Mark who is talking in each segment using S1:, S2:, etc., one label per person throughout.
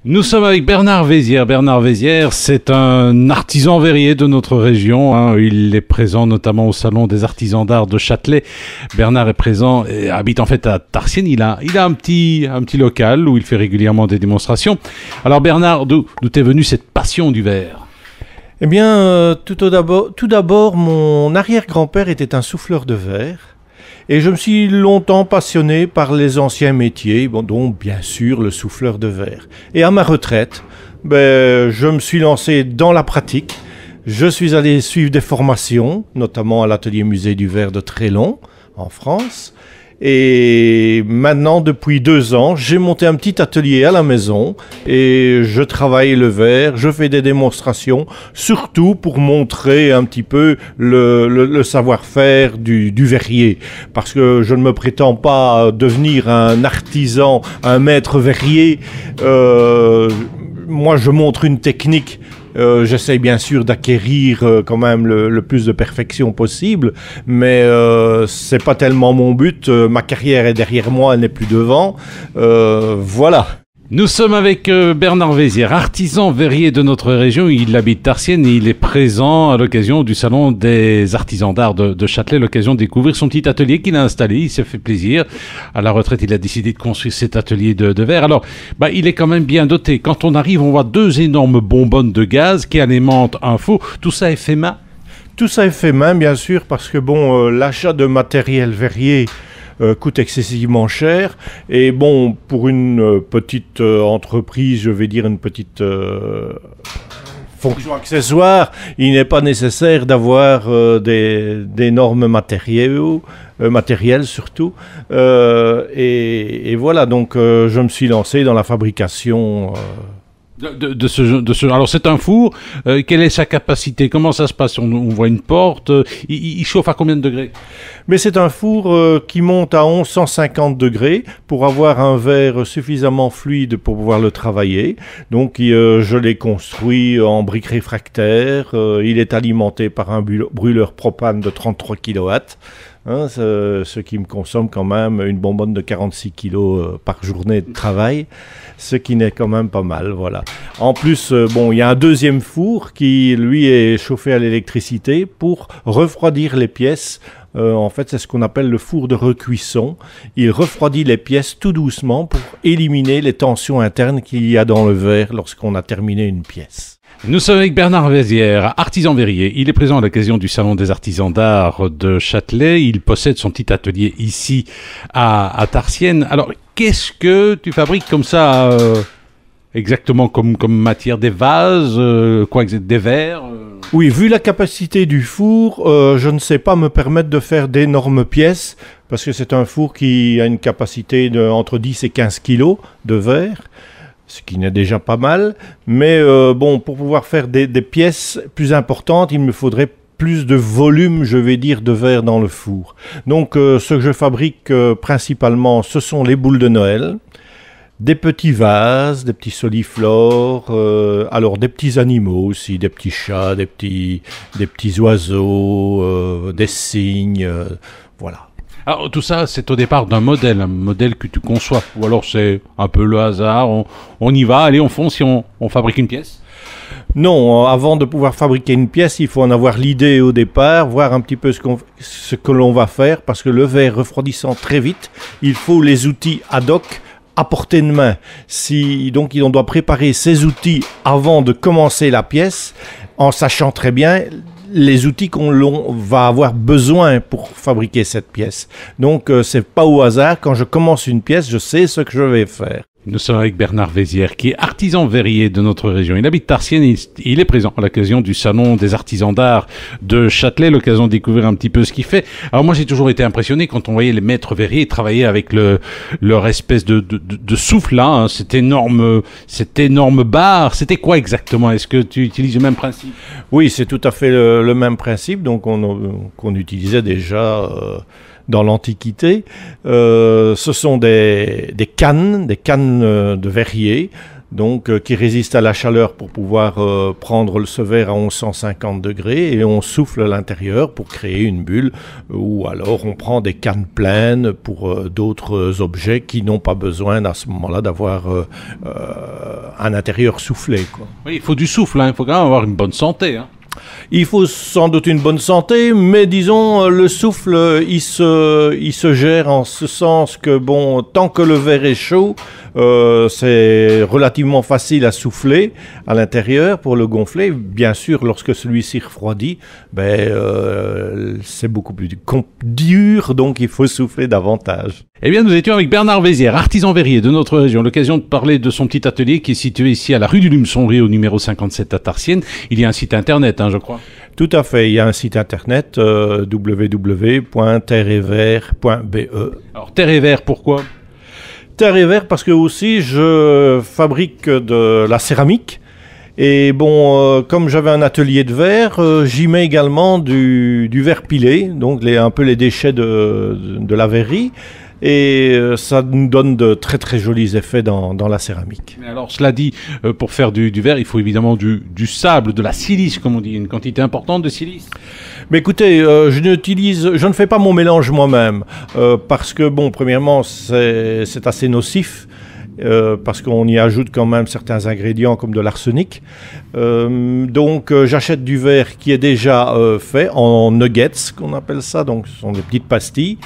S1: Nous sommes avec Bernard Vézières. Bernard Vézières, c'est un artisan verrier de notre région, hein. Il est présent notamment au Salon des artisans d'art de Châtelet. Bernard est présent et habite en fait à Tarsienne. Il a un petit local où il fait régulièrement des démonstrations. Alors Bernard, d'où t'es venue cette passion du verre?
S2: Eh bien, tout d'abord, mon arrière-grand-père était un souffleur de verre. Et je me suis longtemps passionné par les anciens métiers, dont bien sûr le souffleur de verre. Et à ma retraite, je me suis lancé dans la pratique. Je suis allé suivre des formations, notamment à l'atelier musée du verre de Trélon, en France. Et maintenant, depuis 2 ans, j'ai monté un petit atelier à la maison et je travaille le verre, je fais des démonstrations, surtout pour montrer un petit peu le savoir-faire du verrier. Parce que je ne me prétends pas devenir un artisan, un maître verrier. Moi, je montre une technique. J'essaie bien sûr d'acquérir quand même le plus de perfection possible, mais c'est pas tellement mon but. Ma carrière est derrière moi, elle n'est plus devant. Voilà.
S1: Nous sommes avec Bernard Vézières, artisan verrier de notre région. Il habite Tarsienne et il est présent à l'occasion du Salon des artisans d'art de Châtelet, l'occasion de découvrir son petit atelier qu'il a installé. Il s'est fait plaisir. À la retraite, il a décidé de construire cet atelier de verre. Alors, il est quand même bien doté. Quand on arrive, on voit 2 énormes bonbonnes de gaz qui alimentent un four. Tout ça est fait main?
S2: Tout ça est fait main, bien sûr, parce que l'achat de matériel verrier coûte excessivement cher. Et pour une petite entreprise, je vais dire une petite fonction accessoire, il n'est pas nécessaire d'avoir d'énormes matériels surtout. Et voilà, donc je me suis lancé dans la fabrication
S1: Alors c'est un four, quelle est sa capacité? Comment ça se passe? On voit une porte, il chauffe à combien de degrés?
S2: Mais c'est un four qui monte à 1150 degrés pour avoir un verre suffisamment fluide pour pouvoir le travailler. Donc je l'ai construit en briques réfractaires, il est alimenté par un brûleur propane de 33 kW. Ce qui me consomme quand même une bonbonne de 46 kg par journée de travail, ce qui n'est quand même pas mal, voilà. En plus, il y a un deuxième four qui, lui, est chauffé à l'électricité pour refroidir les pièces. En fait, c'est ce qu'on appelle le four de recuisson. Il refroidit les pièces tout doucement pour éliminer les tensions internes qu'il y a dans le verre lorsqu'on a terminé une pièce.
S1: Nous sommes avec Bernard Vézières, artisan verrier. Il est présent à l'occasion du Salon des artisans d'art de Châtelet. Il possède son petit atelier ici à Tarsienne. Alors, qu'est-ce que tu fabriques comme ça exactement comme matière? Des vases, des verres
S2: Oui, vu la capacité du four, je ne sais pas me permettre de faire d'énormes pièces parce que c'est un four qui a une capacité de entre 10 et 15 kg de verre. Ce qui n'est déjà pas mal, mais pour pouvoir faire des pièces plus importantes, il me faudrait plus de volume, je vais dire, de verre dans le four. Donc ce que je fabrique principalement, ce sont les boules de Noël, des petits vases, des petits soliflores, alors des petits animaux aussi, des petits chats, des petits oiseaux, des cygnes, voilà.
S1: Alors tout ça, c'est au départ un modèle que tu conçois, ou alors c'est un peu le hasard, on y va, allez, on fonce et on fabrique une pièce?
S2: Non, avant de pouvoir fabriquer une pièce, il faut en avoir l'idée au départ, voir un petit peu ce que l'on va faire, parce que le verre refroidissant très vite, il faut les outils ad hoc à portée de main. Donc on doit préparer ces outils avant de commencer la pièce, en sachant très bien les outils qu'on va avoir besoin pour fabriquer cette pièce. Donc c'est pas au hasard, quand je commence une pièce, je sais ce que je vais faire.
S1: Nous sommes avec Bernard Vézières, qui est artisan verrier de notre région. Il habite Tarsienne et il est présent à l'occasion du Salon des artisans d'art de Châtelet, l'occasion de découvrir un petit peu ce qu'il fait. Alors moi, j'ai toujours été impressionné quand on voyait les maîtres verriers travailler avec leur espèce de souffle là, hein, cette énorme barre. C'était quoi exactement? Est-ce que tu utilises le même principe?
S2: Oui, c'est tout à fait le même principe, donc qu'on utilisait déjà dans l'Antiquité. Ce sont des cannes de verrier donc qui résiste à la chaleur pour pouvoir prendre ce verre à 1150 degrés et on souffle à l'intérieur pour créer une bulle, ou alors on prend des cannes pleines pour d'autres objets qui n'ont pas besoin à ce moment-là d'avoir un intérieur soufflé, quoi.
S1: Oui, il faut du souffle, hein. Il faut quand même avoir une bonne santé, hein.
S2: Il faut sans doute une bonne santé, mais disons, le souffle, il se gère en ce sens que, bon, tant que le verre est chaud, c'est relativement facile à souffler à l'intérieur pour le gonfler. Bien sûr, lorsque celui-ci refroidit, c'est beaucoup plus dur, donc il faut souffler davantage.
S1: Eh bien, nous étions avec Bernard Vézières, artisan verrier de notre région. L'occasion de parler de son petit atelier qui est situé ici à la rue du Lume-Sonnerie, au numéro 57 à Tarsienne. Il y a un site internet, hein, je crois.
S2: Tout à fait. Il y a un site internet, www.terre-et-vert.be.
S1: Alors, terre et vert, pourquoi?
S2: Terre et vert parce que aussi je fabrique de la céramique. Et bon, comme j'avais un atelier de verre, j'y mets également du verre pilé, donc un peu les déchets de la verrerie. Et ça nous donne de très très jolis effets dans la céramique.
S1: Mais alors, cela dit, pour faire du verre, il faut évidemment du sable, de la silice, comme on dit, une quantité importante de silice.
S2: Mais écoutez, je ne fais pas mon mélange moi-même, parce que, bon, premièrement, c'est assez nocif. Parce qu'on y ajoute quand même certains ingrédients comme de l'arsenic. Donc j'achète du verre qui est déjà fait en nuggets, qu'on appelle ça. Donc ce sont des petites pastilles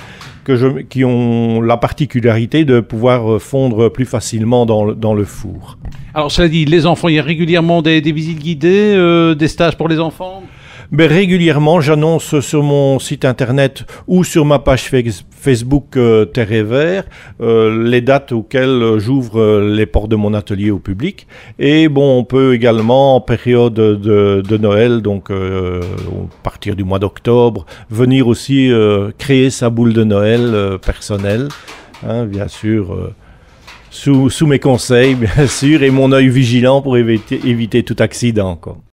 S2: qui ont la particularité de pouvoir fondre plus facilement dans le four.
S1: Alors cela dit, les enfants, il y a régulièrement des visites guidées, des stages pour les enfants?
S2: Mais régulièrement, j'annonce sur mon site internet ou sur ma page Facebook Terre et Vert les dates auxquelles j'ouvre les portes de mon atelier au public. Et bon, on peut également, en période de Noël, donc à partir du mois d'octobre, venir aussi créer sa boule de Noël personnelle, hein, bien sûr. Sous mes conseils, bien sûr, et mon œil vigilant pour éviter tout accident, quoi.